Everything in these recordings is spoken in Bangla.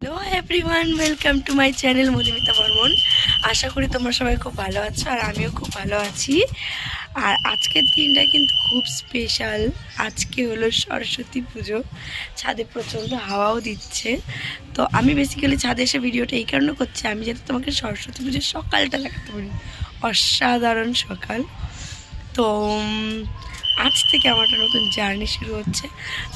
Hello everyone, welcome to my channel Madhumita Barman. আশা করি তোমরা সবাই খুব ভালো আছো আর আমিও খুব ভালো আছি। আর আজকের দিনটা কিন্তু খুব স্পেশাল। আজকে হলো সরস্বতী পুজো। ছাদে প্রচণ্ড হাওয়াও দিচ্ছে। তো আমি বেসিক্যালি ছাদে এসে ভিডিওটা এই কারণে করছি, আমি যাতে তোমাকে সরস্বতী পুজোর সকালটা দেখাতে পারি। অসাধারণ সকাল। তো আজ থেকে আমার একটা নতুন জার্নি শুরু হচ্ছে।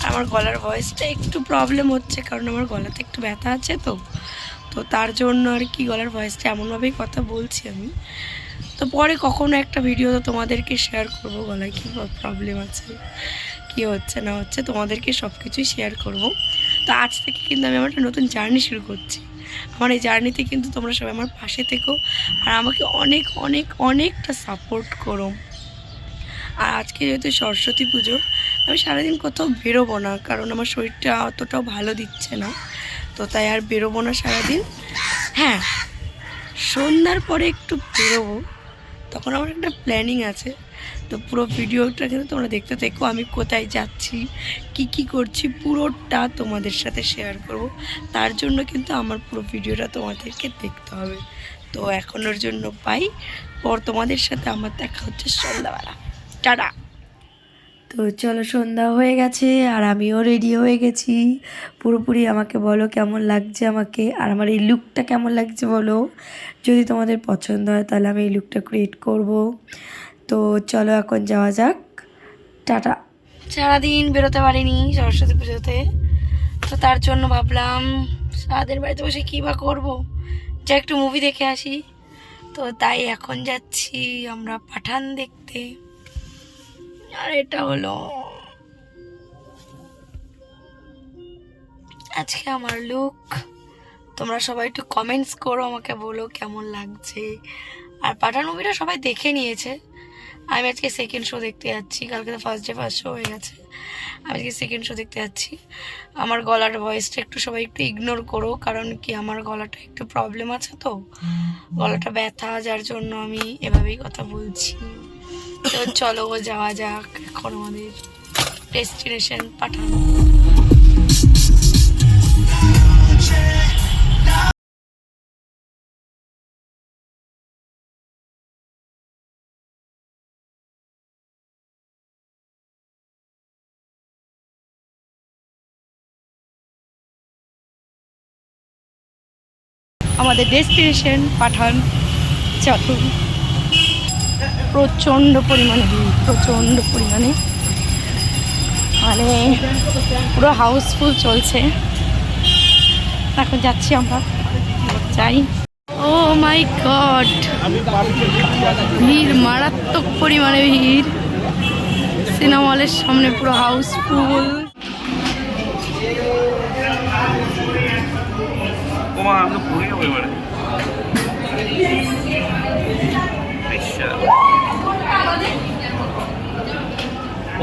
আমার গলার ভয়েসটা একটু প্রবলেম হচ্ছে, কারণ আমার গলাতে একটু ব্যথা আছে। তো তো তার জন্য আর কি গলার ভয়েসটা এমনভাবেই কথা বলছি আমি। তো পরে কখনো একটা ভিডিও তো তোমাদেরকে শেয়ার করব, গলায় কী প্রবলেম আছে, কী হচ্ছে না হচ্ছে, তোমাদেরকে সব কিছুই শেয়ার করব। তো আজ থেকে কিন্তু আমি আমার একটা নতুন জার্নি শুরু করছি। আমার এই জার্নিতে কিন্তু তোমরা সবাই আমার পাশে থেকো আর আমাকে অনেক অনেক অনেকটা সাপোর্ট করো। আর আজকে যেহেতু সরস্বতী পুজো, আমি সারাদিন কোথাও বেরোবো না, কারণ আমার শরীরটা অতটাও ভালো দিচ্ছে না। তো তাই আর বেরোবো না সারাদিন। হ্যাঁ, সন্ধ্যার পরে একটু বেরোবো, তখন আমার একটা প্ল্যানিং আছে। তো পুরো ভিডিওটা কিন্তু তোমরা দেখতে থেকো, আমি কোথায় যাচ্ছি, কি করছি, পুরোটা তোমাদের সাথে শেয়ার করব। তার জন্য কিন্তু আমার পুরো ভিডিওটা তোমাদেরকে দেখতে হবে। তো এখনোর জন্য পাই, পর তোমাদের সাথে আমার দেখা হচ্ছে সন্ধ্যাবেলা। টাটা। তো চলো, সন্ধ্যা হয়ে গেছে আর আমিও রেডি হয়ে গেছি পুরোপুরি। আমাকে বলো কেমন লাগছে আমাকে, আর আমার এই লুকটা কেমন লাগছে বলো। যদি তোমাদের পছন্দ হয় তাহলে আমি এই লুকটা ক্রিয়েট করব। তো চলো এখন যাওয়া যাক। টাটা। সারাদিন বেরোতে পারিনি সরস্বতী পুজোতে, তো তার জন্য ভাবলাম সারাদিন বাড়িতে বসে কী বা করবো, যা একটু মুভি দেখে আসি। তো তাই এখন যাচ্ছি আমরা পাঠান দেখতে। আর এটা হলো আজকে আমার লুক। তোমরা সবাই একটু কমেন্টস করো, আমাকে বলো কেমন লাগছে। আর পাঠান মুভিটা সবাই দেখে নিয়েছে, আমি আজকে সেকেন্ড শো দেখতে যাচ্ছি। কালকে তো ফার্স্ট শো হয়ে গেছে, আমি আজকে সেকেন্ড শো দেখতে যাচ্ছি। আমার গলার ভয়েসটা একটু সবাই একটু ইগনোর করো, কারণ কি আমার গলাটা একটু প্রবলেম আছে, তো গলাটা ব্যথা, যার জন্য আমি এভাবেই কথা বলছি। তো চলো যাওয়া যাক এখন আমাদের ডেস্টিনেশন পাঠান। আমাদের ডেস্টিনেশন পাঠান। চলো, প্রচণ্ড পরিমাণে ভিড়, প্রচণ্ড পরিমাণে, মানে পুরো হাউসফুল চলছে। এখন যাচ্ছি আমরা, যাই। ও মাই গড, ভিড়, মারাত্মক পরিমাণে ভিড়। সিনেমা হলের সামনে পুরো হাউসফুল।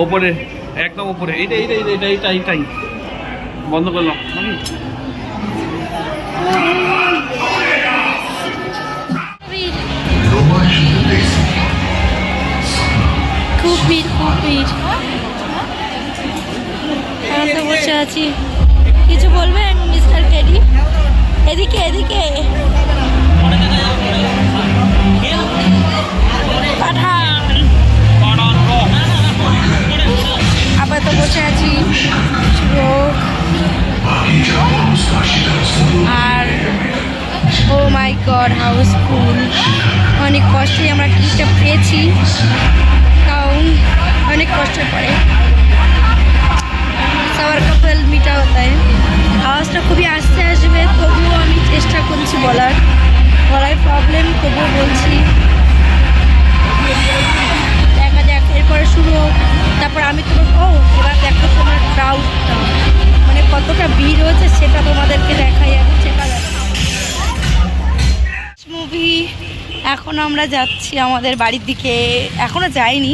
ওপরে, একদম ওপরে, এইটাই বন্ধ করলাম। খুব ভিড়, খুব ভিড়। আমি তো বসে আছি। কিছু বলবেন মিস্টার টেডি? এদিকে এদিকে পাঠান। আবার তো বসে আছি লোক। আর ও মাই গড, হাউসফুল। অনেক কষ্টে আমরা টিকিটটা পেয়েছি, কারণ অনেক কষ্টের পরে সবার কপাল মিটা হতে হয়। আওয়াজটা খুবই আস্তে আসবে, তবুও আমি চেষ্টা করছি বলার। গলায় প্রবলেম, তবুও বলছি। দেখা যাক, এরপরে শুরু হোক, তারপর আমি তোমার এবার দেখো তোমার ক্রাউডটা, মানে কতটা ভিড় হয়েছে সেটা তোমাদেরকে দেখাই। আমি চেষ্টা মুভি। এখন আমরা যাচ্ছি আমাদের বাড়ির দিকে। এখনও যাইনি,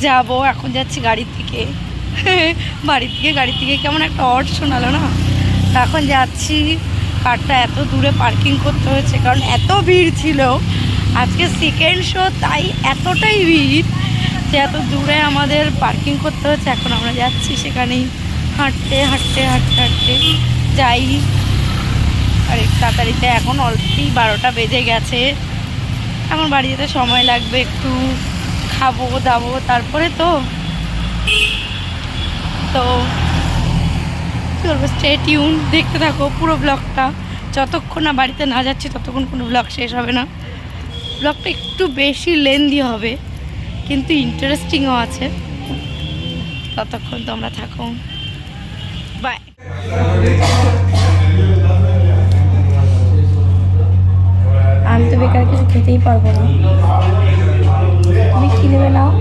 যাব, এখন যাচ্ছি গাড়ির দিকে। গাড়ির দিকে কেমন একটা অড শোনালো না। এখন যাচ্ছি। কারটা এত দূরে পার্কিং করতে হয়েছে, কারণ এত ভিড় ছিল আজকে সেকেন্ড শো, তাই এতটাই ভিড় যে এত দূরে আমাদের পার্কিং করতে হচ্ছে। এখন আমরা যাচ্ছি সেখানেই, হাঁটতে হাঁটতে হাঁটতে হাঁটতে যাই। তাড়াতাড়িতে, এখন অলরেডি 12টা বেজে গেছে। আমার বাড়ি যেতে সময় লাগবে, একটু খাবো দাবো তারপরে তো কী বলবো, স্টে টিউন, দেখতে থাকো পুরো ব্লগটা। যতক্ষণ না বাড়িতে না যাচ্ছি ততক্ষণ কোনো ব্লগ শেষ হবে না। ব্লগটা একটু বেশি লেন্দি হবে কিন্তু ইন্টারেস্টিংও আছে। ততক্ষণ তোমরা থাকো, বাই। আমি তো বেকার কিছু খেতেই পারবো না। তুমি কি নেবে নাও?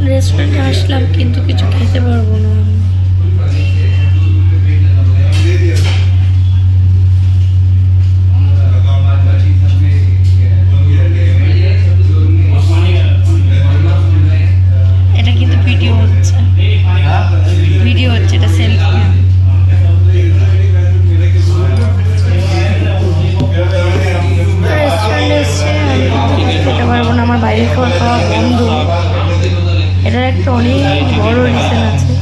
রেস্টুরেন্টে আসলাম কিন্তু কিছু খেতে পারবো না। এটা কিন্তু ভিডিও হচ্ছে, এটা সেলফি। রেস্টুরেন্টে এসছে, আমি খেতে পারবো না, আমার বাইরে খাওয়া বন্ধ। এটার একটা অনেক বড় রিজন আছে,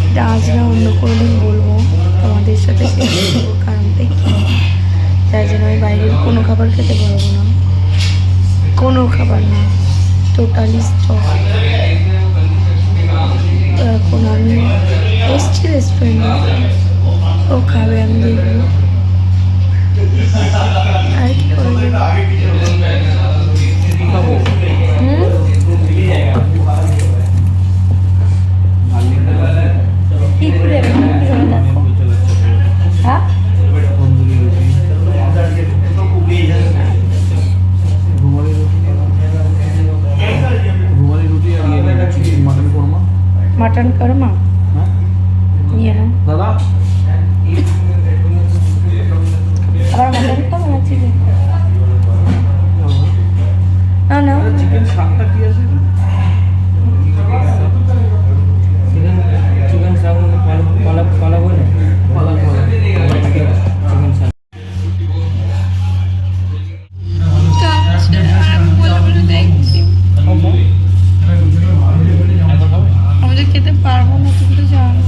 এটা আজ না অন্য কোনো দিন বলবো তোমাদের সাথে শেয়ার করবো কারণটাই কি, যার জন্য আমি বাইরের কোনো খাবার খেতে পারবো না, কোনো খাবার না, টোটালি স্টপ। এখন আমি এসছি রেস্টুরেন্টে, ও খাবে আমি দেখবো আর কি করবে। কি করে দেখো, হ্যাঁ मटन करमा ये ना दादा আবার মটন তো মনে হচ্ছে না না চিকেন শাকটা কি আছে চিকেন শাক পালা পালা বলে পালা পালা চিকেন শাক আমাদের খেতে পারবো না, তুমি তো জানো।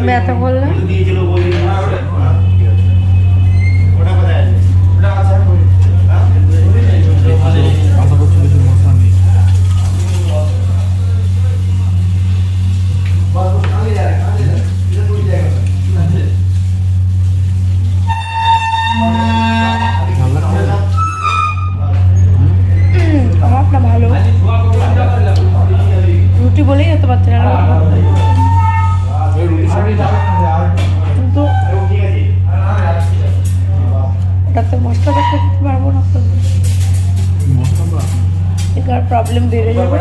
ব্যথা বললাম ভালো রুটি বলেই হতে পারছে না, কিন্তু ওটাতে মশলা দেখতে পারবো না, এটার প্রবলেম বেড়ে যাবে,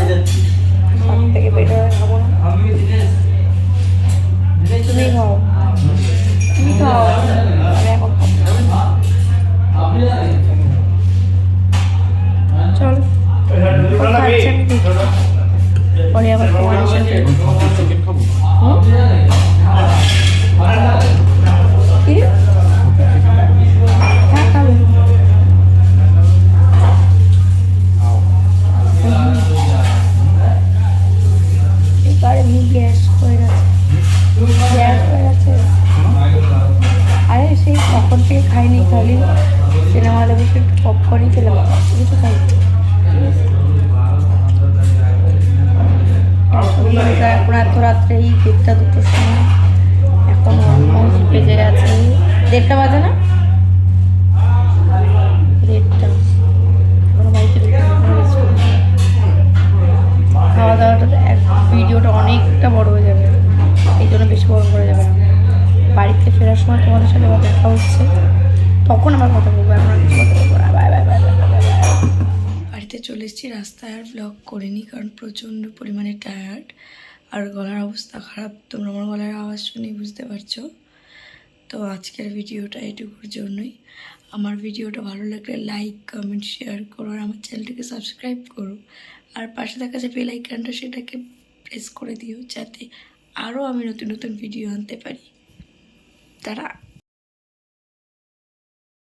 সব থেকে বেটার খাবো না। তুমি খাও, তুমি খাও, আমি এখন চল খাচ্ছি আমি দেখি, পরে আবার তোমাদের সাথে কি হ্যাঁ খাবে এবারে গ্যাস হয়ে গেছে, আরে সেই তখন থেকে খাইনি, খালি সিনেমা হলে বসে একটু পপকর্নই খেলাম, কিছু খাই। এখন এত রাত্রে এই 1টা-2টোর সময়, এখন অলমোস্ট বেজে গেছে 1:30 বাজে না, 1:30। এখনো বাড়িতে খাওয়া দাওয়াটা ভিডিওটা অনেকটা বড় হয়ে যাবে, এই জন্য বেশি বড় করা যাবে না। বাড়িতে ফেরার সময় তোমাদের সাথে আবার দেখা হচ্ছে, তখন আবার কথা বলবো, এখন আর কিছু কথা বলবো না। Bye bye bye bye bye. বাড়িতে চলে এসেছি, রাস্তায় আর ব্লগ করিনি কারণ প্রচণ্ড পরিমাণে টায়ার্ড আর গলার অবস্থা খারাপ, তোমরা আমার গলার আওয়াজ শুনেই বুঝতে পারছো। তো তো আজকের ভিডিওটা এটুকুর জন্যই। আমার ভিডিওটা ভালো লাগলে লাইক কমেন্ট শেয়ার করো, আর আমার চ্যানেলটাকে সাবস্ক্রাইব করো, আর পাশে থাকা যে বেল আইকনটা সেটাকে প্রেস করে দিও, যাতে আরও আমি নতুন নতুন ভিডিও আনতে পারি। তারা